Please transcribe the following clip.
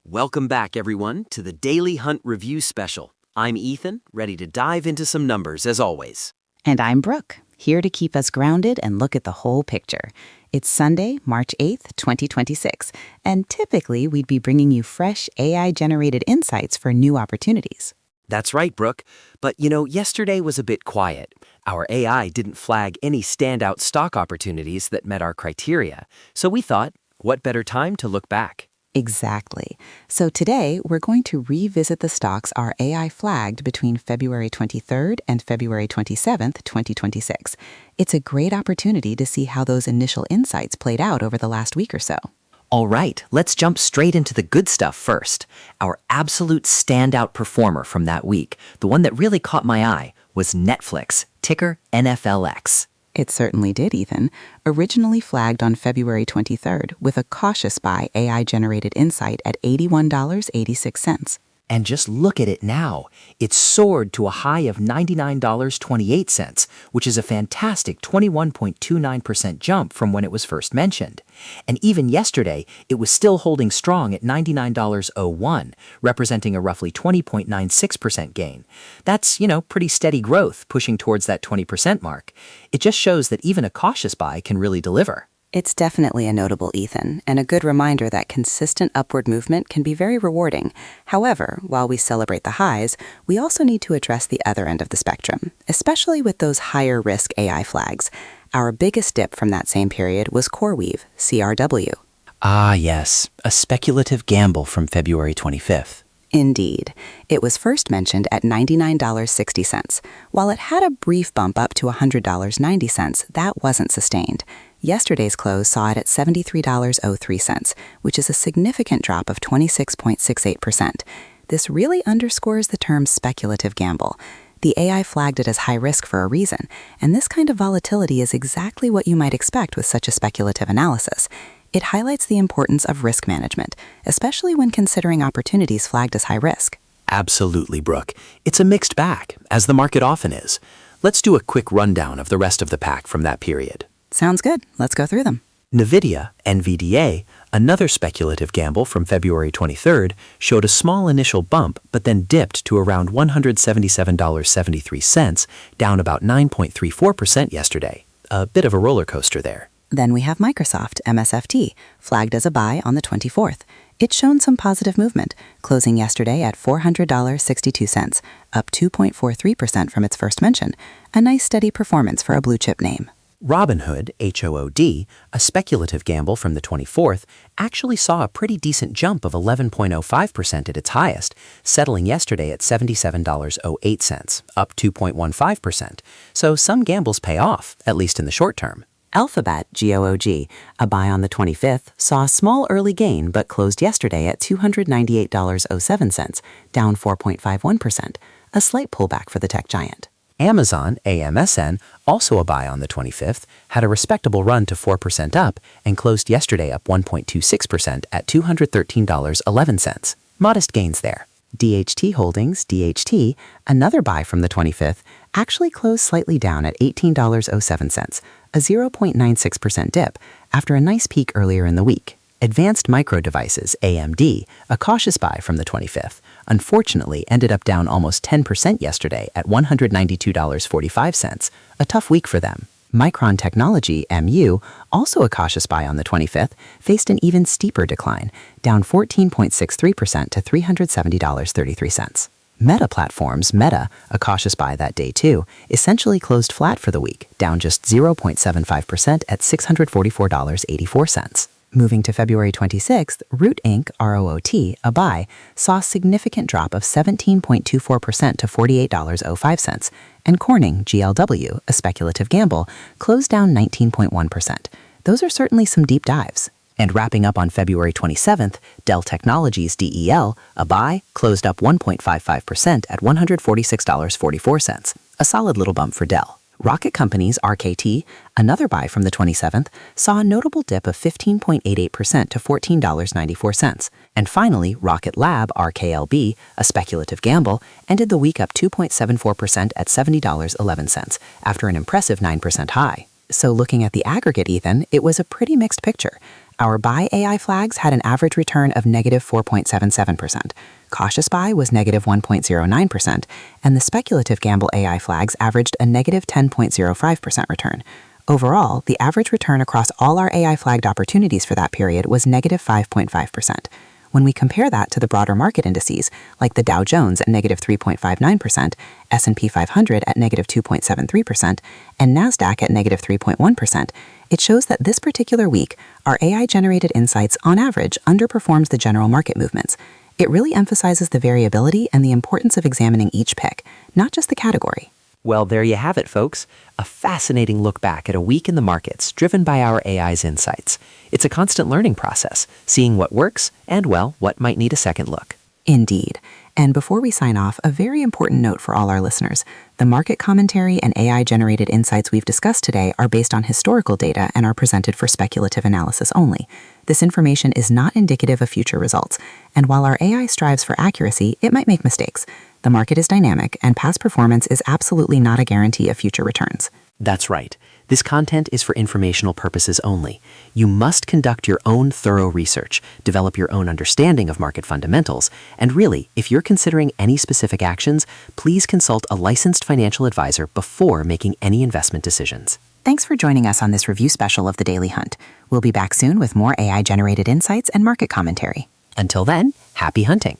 Welcome back, everyone, to the Daily Hunt Review Special. I'm Ethan, ready to dive into some numbers as always. And I'm Brooke, here to keep us grounded and look at the whole picture. It's Sunday, March 8th, 2026, and typically we'd be bringing you fresh AI-generated insights for new opportunities. That's right, Brooke. But yesterday was a bit quiet. Our AI didn't flag any standout stock opportunities that met our criteria, so we thought, what better time to look back? Exactly. So today, we're going to revisit the stocks our AI flagged between February 23rd and February 27th, 2026. It's a great opportunity to see how those initial insights played out over the last week or so. All right, let's jump straight into the good stuff first. Our absolute standout performer from that week, the one that really caught my eye, was Netflix, ticker NFLX. It certainly did, Ethan. Originally flagged on February 23rd with a cautious buy AI-generated insight at $81.86. And just look at it now. It soared to a high of $99.28, which is a fantastic 21.29% jump from when it was first mentioned. And even yesterday, it was still holding strong at $99.01, representing a roughly 20.96% gain. That's, pretty steady growth, pushing towards that 20% mark. It just shows that even a cautious buy can really deliver. It's definitely a notable, Ethan, and a good reminder that consistent upward movement can be very rewarding. However, while we celebrate the highs, we also need to address the other end of the spectrum, especially with those higher risk AI flags. Our biggest dip from that same period was CoreWeave, CRW. Ah, yes, a speculative gamble from February 25th. Indeed. It was first mentioned at $99.60. While it had a brief bump up to $100.90, that wasn't sustained. Yesterday's close saw it at $73.03, which is a significant drop of 26.68%. This really underscores the term speculative gamble. The AI flagged it as high risk for a reason, and this kind of volatility is exactly what you might expect with such a speculative analysis. It highlights the importance of risk management, especially when considering opportunities flagged as high risk. Absolutely, Brooke. It's a mixed bag, as the market often is. Let's do a quick rundown of the rest of the pack from that period. Sounds good. Let's go through them. NVIDIA, NVDA, another speculative gamble from February 23rd, showed a small initial bump but then dipped to around $177.73, down about 9.34% yesterday. A bit of a roller coaster there. Then we have Microsoft, MSFT, flagged as a buy on the 24th. It's shown some positive movement, closing yesterday at $400.62, up 2.43% from its first mention. A nice steady performance for a blue chip name. Robinhood, HOOD, a speculative gamble from the 24th, actually saw a pretty decent jump of 11.05% at its highest, settling yesterday at $77.08, up 2.15%. So some gambles pay off, at least in the short term. Alphabet, GOOG, a buy on the 25th, saw a small early gain but closed yesterday at $298.07, down 4.51%, a slight pullback for the tech giant. Amazon, AMSN, also a buy on the 25th, had a respectable run to 4% up and closed yesterday up 1.26% at $213.11. Modest gains there. DHT Holdings, DHT, another buy from the 25th, actually closed slightly down at $18.07, a 0.96% dip after a nice peak earlier in the week. Advanced Micro Devices, AMD, a cautious buy from the 25th, unfortunately ended up down almost 10% yesterday at $192.45, a tough week for them. Micron Technology, MU, also a cautious buy on the 25th, faced an even steeper decline, down 14.63% to $370.33. Meta Platforms, Meta, a cautious buy that day too, essentially closed flat for the week, down just 0.75% at $644.84. Moving to February 26th, Root Inc., ROOT, a buy, saw a significant drop of 17.24% to $48.05, and Corning, GLW, a speculative gamble, closed down 19.1%. Those are certainly some deep dives. And wrapping up on February 27th, Dell Technologies, DEL, a buy, closed up 1.55% at $146.44, a solid little bump for Dell. Rocket Companies, RKT, another buy from the 27th, saw a notable dip of 15.88% to $14.94. And finally, Rocket Lab, RKLB, a speculative gamble, ended the week up 2.74% at $70.11, after an impressive 9% high. So looking at the aggregate, Ethan, it was a pretty mixed picture. Our buy AI flags had an average return of negative 4.77%. Cautious buy was negative 1.09%, and the speculative gamble AI flags averaged a negative 10.05% return. Overall, the average return across all our AI flagged opportunities for that period was negative 5.5%. When we compare that to the broader market indices, like the Dow Jones at negative 3.59%, S&P 500 at negative 2.73%, and NASDAQ at negative 3.1%, it shows that this particular week, our AI-generated insights on average underperforms the general market movements. It really emphasizes the variability and the importance of examining each pick, not just the category. Well, there you have it, folks. A fascinating look back at a week in the markets driven by our AI's insights. It's a constant learning process, seeing what works and, well, what might need a second look. Indeed. And before we sign off, a very important note for all our listeners. The market commentary and AI-generated insights we've discussed today are based on historical data and are presented for speculative analysis only. This information is not indicative of future results, and while our AI strives for accuracy, it might make mistakes. The market is dynamic, and past performance is absolutely not a guarantee of future returns. That's right. This content is for informational purposes only. You must conduct your own thorough research, develop your own understanding of market fundamentals, and really, if you're considering any specific actions, please consult a licensed financial advisor before making any investment decisions. Thanks for joining us on this review special of the Daily Hunt. We'll be back soon with more AI-generated insights and market commentary. Until then, happy hunting.